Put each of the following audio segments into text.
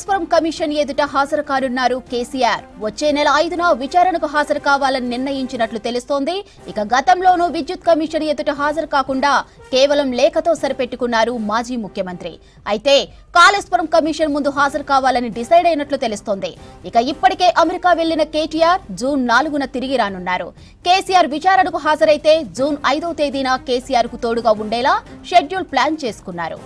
Kaleshwaram commission ఎదుట హాజరు కానున్నారు కేసీఆర్. వచ్చే నెల 5న విచారణకు హాజరు కావాలని నిర్ణయించినట్లు తెలుస్తోంది. ఇక గతంలోనూ విద్యుత్ కమిషన్ ఎదుట హాజరు కాకుండా కేవలం లేఖతో సరిపెట్టుకున్నారు మాజీ ముఖ్యమంత్రి. అయితే కాళేశ్వరం కమిషన్ ముందు హాజరు కావాలని డిసైడ్ అయినట్లు తెలుస్తోంది. ఇక ఇప్పటికే అమెరికా వెళ్లిన కేటీఆర్ జూన్ 4న తిరిగి రానున్నారు. కేసీఆర్ విచారణకు హాజరైతే జూన్ 5వ తేదీన కేసీఆర్ కు తోడుగా ఉండేలా షెడ్యూల్ ప్లాన్ చేసుకున్నారు.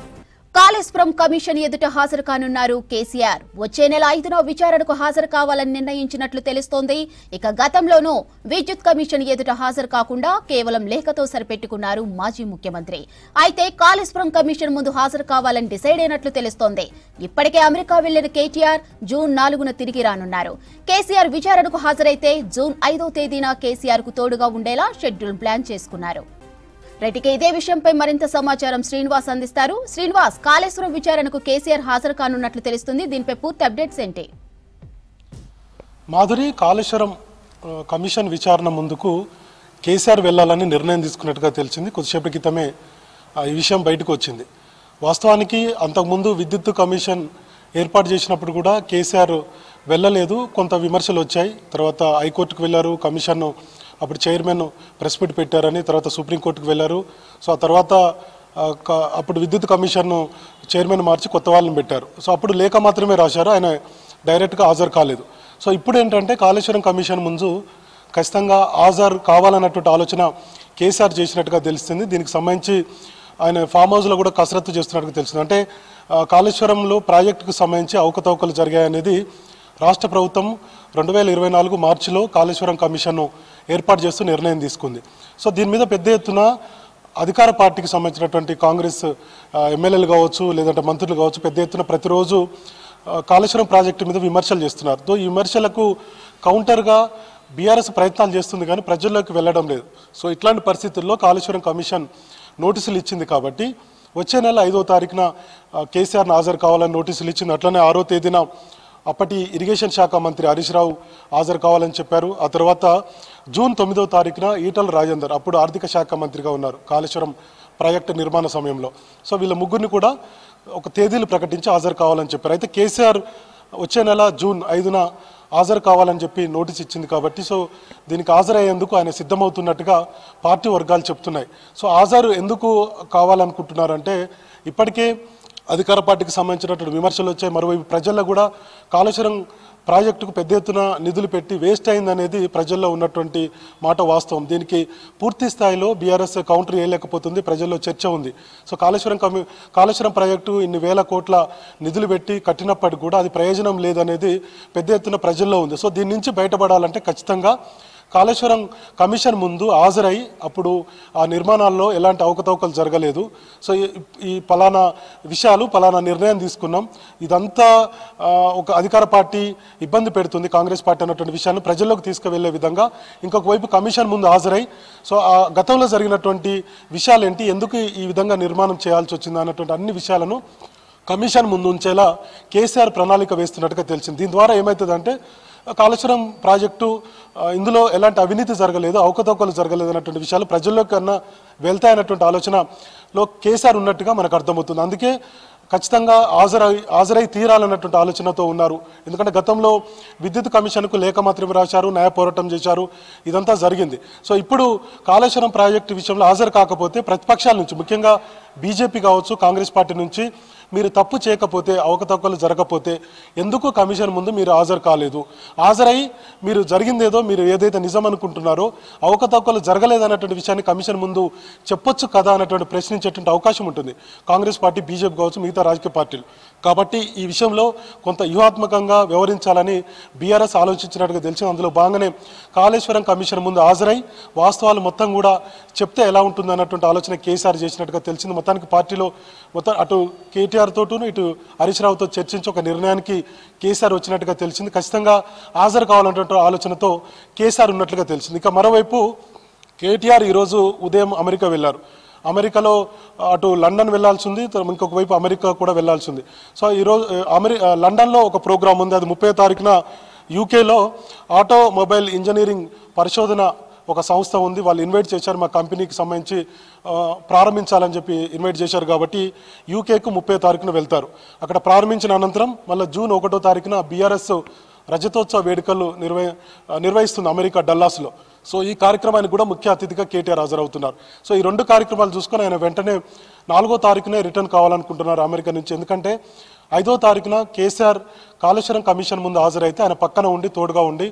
కాళేశ్వరం కమిషన్ ఎదుట హాజరు కానున్నారు కేసీఆర్. వచ్చే నెల 5న విచారణకు హాజరు కావాలని నిర్ణయించినట్లు తెలుస్తోంది. ఇక గతంలోనూ విద్యుత్ కమిషన్ ఎదుట హాజరు కాకుండా కేవలం లేఖతో సరిపెట్టుకున్నారు మాజీ ముఖ్యమంత్రి. అయితే కాళేశ్వరం కమిషన్ ముందు హాజరు కావాలని డిసైడ్ అయినట్లు తెలుస్తోంది. ఇప్పటికే అమెరికా వెళ్లిన కేటీఆర్ జూన్ 4న తిరిగి రానున్నారు. కేసీఆర్ విచారణకు హాజరైతే జూన్ 5వ తేదీన కేసీఆర్ కు తోడుగా ఉండేలా షెడ్యూల్ ప్లాన్ చేసుకున్నారు. రైట్కి ఇదే విషయంపై మరింత సమాచారం శ్రీనివాస్ అందిస్తారు. శ్రీనివాస్, కాళేశ్వరం విచారణకు కేసీఆర్ హాజరు కానున్నట్లు తెలుస్తుంది. దీనిపై పూర్తి అప్డేట్స్ ఏంటి? మాధురి, కాళేశ్వరం కమిషన్ విచారణ ముందుకు కేసీఆర్ వెళ్లాలని నిర్ణయం తీసుకున్నట్టుగా తెలిసింది. కొద్దిసేపటి క్రితమే ఈ విషయం బయటకు వచ్చింది. వాస్తవానికి అంతకుముందు విద్యుత్ కమిషన్ ఏర్పాటు చేసినప్పుడు కూడా కేసీఆర్ వెళ్ళలేదు. కొంత విమర్శలు వచ్చాయి. తర్వాత హైకోర్టుకు వెళ్లారు. కమిషన్ అప్పుడు చైర్మన్ ప్రెస్ మీట్ పెట్టారని, తర్వాత సుప్రీంకోర్టుకు వెళ్ళారు. సో ఆ తర్వాత అప్పుడు విద్యుత్ కమిషన్ చైర్మన్ మార్చి కొత్త వాళ్ళని పెట్టారు. సో అప్పుడు లేఖ మాత్రమే రాశారు, ఆయన డైరెక్ట్గా హాజరు కాలేదు. సో ఇప్పుడు ఏంటంటే కాళేశ్వరం కమిషన్ ముందు ఖచ్చితంగా హాజరు కావాలన్నటువంటి ఆలోచన కేసీఆర్ చేసినట్టుగా తెలుస్తుంది. దీనికి సంబంధించి ఆయన ఫామ్ హౌస్లో కూడా కసరత్తు చేస్తున్నట్టుగా తెలుస్తుంది. అంటే కాళేశ్వరంలో ప్రాజెక్టుకు సంబంధించి అవకతవకలు జరిగాయనేది రాష్ట్ర ప్రభుత్వం 2024 మార్చిలో కాళేశ్వరం కమిషన్ను ఏర్పాటు చేస్తూ నిర్ణయం తీసుకుంది. సో దీని మీద పెద్ద ఎత్తున అధికార పార్టీకి సంబంధించినటువంటి కాంగ్రెస్ ఎమ్మెల్యేలు కావచ్చు, లేదంటే మంత్రులు కావచ్చు, పెద్ద ఎత్తున ప్రతిరోజు కాళేశ్వరం ప్రాజెక్టు మీద విమర్శలు చేస్తున్నారు. ఈ విమర్శలకు కౌంటర్గా బీఆర్ఎస్ ప్రయత్నాలు చేస్తుంది, కానీ ప్రజల్లోకి వెళ్ళడం లేదు. సో ఇట్లాంటి పరిస్థితుల్లో కాళేశ్వరం కమిషన్ నోటీసులు ఇచ్చింది. కాబట్టి వచ్చే నెల 5వ తారీఖున కేసీఆర్ను హాజరు కావాలని నోటీసులు ఇచ్చింది. అట్లనే 6వ తేదీన అప్పటి ఇరిగేషన్ శాఖ మంత్రి హరీష్ రావు హాజరు కావాలని చెప్పారు. ఆ తర్వాత జూన్ 9వ తారీఖున ఈటల రాజేందర్, అప్పుడు ఆర్థిక శాఖ మంత్రిగా ఉన్నారు కాళేశ్వరం ప్రాజెక్టు నిర్మాణ సమయంలో. సో వీళ్ళ ముగ్గురిని కూడా ఒక తేదీలు ప్రకటించి హాజరు కావాలని చెప్పారు. అయితే కేసీఆర్ వచ్చే నెల జూన్ 5న హాజరు కావాలని చెప్పి నోటీస్ ఇచ్చింది. కాబట్టి సో దీనికి హాజరయ్యేందుకు ఆయన సిద్ధమవుతున్నట్టుగా పార్టీ వర్గాలు చెప్తున్నాయి. సో హాజరు ఎందుకు కావాలనుకుంటున్నారంటే ఇప్పటికే అధికార పార్టీకి సంబంధించినటువంటి విమర్శలు వచ్చాయి. మరోవైపు ప్రజల్లో కూడా కాళేశ్వరం ప్రాజెక్టుకు పెద్ద ఎత్తున నిధులు పెట్టి వేస్ట్ అయిందనేది ప్రజల్లో ఉన్నటువంటి మాట వాస్తవం. దీనికి పూర్తి స్థాయిలో బీఆర్ఎస్ కౌంటర్ వేయలేకపోతుంది. ప్రజల్లో చర్చ ఉంది. సో కాళేశ్వరం ప్రాజెక్టు ఇన్ని వేల కోట్ల నిధులు పెట్టి కట్టినప్పటికీ కూడా అది ప్రయోజనం లేదనేది పెద్ద ఎత్తున ప్రజల్లో ఉంది. సో దీని నుంచి బయటపడాలంటే ఖచ్చితంగా కాళేశ్వరం కమిషన్ ముందు హాజరై అప్పుడు ఆ నిర్మాణాల్లో ఎలాంటి అవకతవకలు జరగలేదు, సో ఈ పలానా విషయాలు పలానా నిర్ణయం తీసుకున్నాం, ఇదంతా ఒక అధికార పార్టీ ఇబ్బంది పెడుతుంది కాంగ్రెస్ పార్టీ అన్నటువంటి విషయాన్ని ప్రజల్లోకి తీసుకువెళ్లే విధంగా ఇంకొక వైపు కమిషన్ ముందు హాజరై సో ఆ గతంలో జరిగినటువంటి విషయాలు ఏంటి, ఎందుకు ఈ విధంగా నిర్మాణం చేయాల్సి వచ్చింది అన్నటువంటి అన్ని విషయాలను కమిషన్ ముందు ఉంచేలా కేసీఆర్ ప్రణాళిక వేస్తున్నట్టుగా తెలిసింది. దీని ద్వారా ఏమవుతుందంటే కాళేశ్వరం ప్రాజెక్టు ఇందులో ఎలాంటి అవినీతి జరగలేదు, అవకతవకలు జరగలేదు అన్నటువంటి విషయాలు ప్రజల్లోకి కన్నా వెళ్తాయన్నటువంటి ఆలోచనలో కేసీఆర్ ఉన్నట్టుగా మనకు అర్థమవుతుంది. అందుకే ఖచ్చితంగా హాజరై తీరాలన్నటువంటి ఆలోచనతో ఉన్నారు. ఎందుకంటే గతంలో విద్యుత్ కమిషన్కు లేఖ మాత్రమే రాశారు, న్యాయ పోరాటం చేశారు, ఇదంతా జరిగింది. సో ఇప్పుడు కాళేశ్వరం ప్రాజెక్టు విషయంలో హాజరు కాకపోతే ప్రతిపక్షాల నుంచి ముఖ్యంగా బీజేపీ కావచ్చు, కాంగ్రెస్ పార్టీ నుంచి మీరు తప్పు చేయకపోతే, అవకతవకలు జరగకపోతే ఎందుకు కమిషన్ ముందు మీరు హాజరు కాలేదు, హాజరై మీరు జరిగిందేదో మీరు ఏదైతే నిజం అనుకుంటున్నారో అవకతవకలు జరగలేదన్నటువంటి విషయాన్ని కమిషన్ ముందు చెప్పొచ్చు కదా అన్నటువంటి ప్రశ్నించేటువంటి అవకాశం ఉంటుంది కాంగ్రెస్ పార్టీ, బీజేపీ కావచ్చు, మిగతా రాజకీయ పార్టీలు. కాబట్టి ఈ విషయంలో కొంత వ్యూహాత్మకంగా వ్యవహరించాలని బీఆర్ఎస్ ఆలోచించినట్టుగా తెలిసింది. అందులో భాగంగానే కాళేశ్వరం కమిషన్ ముందు హాజరై వాస్తవాలు మొత్తం కూడా చెప్తే ఎలా ఉంటుంది అన్నటువంటి ఆలోచన కేసీఆర్ చేసినట్టుగా తెలిసింది. మొత్తానికి పార్టీలో మొత్తం అటు కేటీఆర్ తోటూను ఇటు హరీష్ రావుతో చర్చించి ఒక నిర్ణయానికి కేసీఆర్ వచ్చినట్టుగా తెలిసింది. ఖచ్చితంగా హాజరు కావాలన్నటువంటి ఆలోచనతో కేసీఆర్ ఉన్నట్లుగా తెలిసింది. ఇక మరోవైపు కేటీఆర్ ఈరోజు ఉదయం అమెరికా వెళ్లారు. అమెరికాలో అటు లండన్ వెళ్లాల్సి ఉంది, ఇంకొక వైపు అమెరికా కూడా వెళ్లాల్సి ఉంది. సో ఈరోజు లండన్లో ఒక ప్రోగ్రాం ఉంది, అది 30వ తారీఖున యూకేలో ఆటోమొబైల్ ఇంజనీరింగ్ పరిశోధన ఒక సంస్థ ఉంది, వాళ్ళు ఇన్వైట్ చేశారు మా కంపెనీకి సంబంధించి ప్రారంభించాలని చెప్పి ఇన్వైట్ చేశారు కాబట్టి యూకేకు 30వ తారీఖున వెళ్తారు. అక్కడ ప్రారంభించిన అనంతరం మళ్ళీ జూన్ 1వ తారీఖున బీఆర్ఎస్ రజతోత్సవ వేడుకలు నిర్వహిస్తుంది అమెరికా డల్లాస్లో. సో ఈ కార్యక్రమానికి కూడా ముఖ్య అతిథిగా కేటీఆర్ హాజరవుతున్నారు. సో ఈ 2 కార్యక్రమాలు చూసుకొని ఆయన వెంటనే 4వ తారీఖునే రిటర్న్ కావాలనుకుంటున్నారు అమెరికా నుంచి. ఎందుకంటే 5వ తారీఖున కేసీఆర్ కాళేశ్వరం కమిషన్ ముందు హాజరైతే ఆయన పక్కన ఉండి తోడుగా ఉండి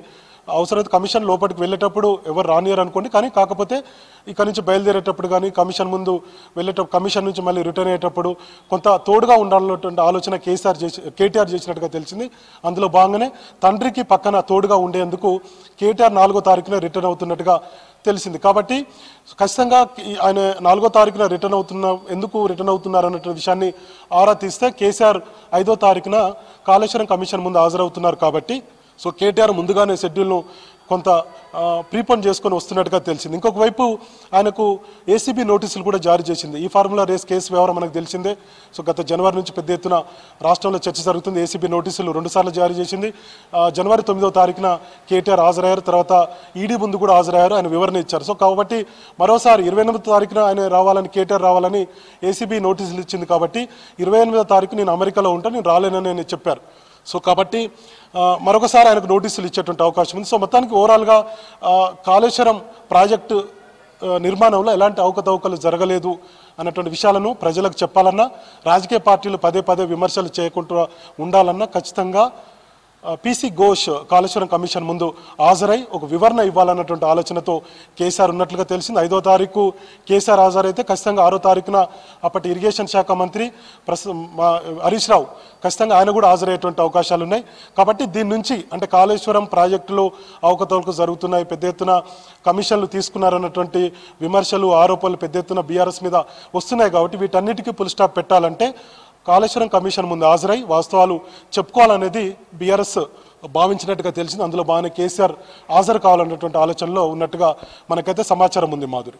అవసరమైతే కమిషన్ లోపలికి వెళ్ళేటప్పుడు ఎవరు రానియరు అనుకోండి, కానీ కాకపోతే ఇక్కడ నుంచి బయలుదేరేటప్పుడు కానీ కమిషన్ ముందు వెళ్ళేటప్పుడు కమిషన్ నుంచి మళ్ళీ రిటర్న్ అయ్యేటప్పుడు కొంత తోడుగా ఉండాలన్నటువంటి ఆలోచన కేటీఆర్ చేసినట్టుగా తెలిసింది. అందులో భాగంగానే తండ్రికి పక్కన తోడుగా ఉండేందుకు కేటీఆర్ 4వ తారీఖున రిటర్న్ అవుతున్నట్టుగా తెలిసింది. కాబట్టి ఖచ్చితంగా ఆయన 4వ తారీఖున ఎందుకు రిటర్న్ అవుతున్నారు అన్నటువంటి విషయాన్ని ఆరా తీస్తే కేసీఆర్ 5వ తారీఖున కాళేశ్వరం కమిషన్ ముందు హాజరవుతున్నారు కాబట్టి సో కేటీఆర్ ముందుగానే షెడ్యూల్ను కొంత ప్రీపోన్ చేసుకొని వస్తున్నట్టుగా తెలిసింది. ఇంకొక వైపు ఆయనకు ఏసీబీ నోటీసులు కూడా జారీ చేసింది. ఈ ఫార్ములా రేస్ కేసు వ్యవహారం మనకు తెలిసిందే. సో గత జనవరి నుంచి పెద్ద ఎత్తున రాష్ట్రంలో చర్చ జరుగుతుంది. ఏసీబీ నోటీసులు 2 సార్లు జారీ చేసింది. జనవరి 9వ తారీఖున కేటీఆర్ హాజరయ్యారు, తర్వాత ఈడీ ముందు కూడా హాజరయ్యారు, ఆయన వివరణ ఇచ్చారు. సో కాబట్టి మరోసారి 28వ తారీఖున ఆయన కేటీఆర్ రావాలని ఏసీబీ నోటీసులు ఇచ్చింది. కాబట్టి 28వ తారీఖు నేను అమెరికాలో ఉంటాను, నేను రాలేనని ఆయన చెప్పారు. సో కాబట్టి మరొకసారి ఆయనకు నోటీసులు ఇచ్చేటువంటి అవకాశం ఉంది. సో మొత్తానికి ఓవరాల్గా కాళేశ్వరం ప్రాజెక్టు నిర్మాణంలో ఎలాంటి అవకతవకలు జరగలేదు అన్నటువంటి విషయాలను ప్రజలకు చెప్పాలన్నా, రాజకీయ పార్టీలు పదే పదే విమర్శలు చేయకుండా ఉండాలన్నా ఖచ్చితంగా పీసీ ఘోష్ కాళేశ్వరం కమిషన్ ముందు హాజరై ఒక వివరణ ఇవ్వాలన్నటువంటి ఆలోచనతో కేసీఆర్ ఉన్నట్లుగా తెలిసింది. 5వ తారీఖు కేసీఆర్ హాజరైతే ఖచ్చితంగా 6వ తారీఖున అప్పటి ఇరిగేషన్ శాఖ మంత్రి హరీష్ రావు ఖచ్చితంగా ఆయన కూడా హాజరయ్యేటువంటి అవకాశాలు ఉన్నాయి. కాబట్టి దీని నుంచి అంటే కాళేశ్వరం ప్రాజెక్టులో అవకతవకలు జరుగుతున్నాయి, పెద్ద ఎత్తున కమిషన్లు తీసుకున్నారన్నటువంటి విమర్శలు ఆరోపణలు పెద్ద ఎత్తున బీఆర్ఎస్ మీద వస్తున్నాయి. కాబట్టి వీటన్నిటికీ ఫుల్ స్టాప్ పెట్టాలంటే కాళేశ్వరం కమిషన్ ముందు హాజరై వాస్తవాలు చెప్పుకోవాలనేది బీఆర్ఎస్ భావించినట్టుగా తెలిసింది. అందులో బాగానే కేసీఆర్ హాజరు కావాలన్నటువంటి ఆలోచనలో ఉన్నట్టుగా మనకైతే సమాచారం ఉంది. మాధురి.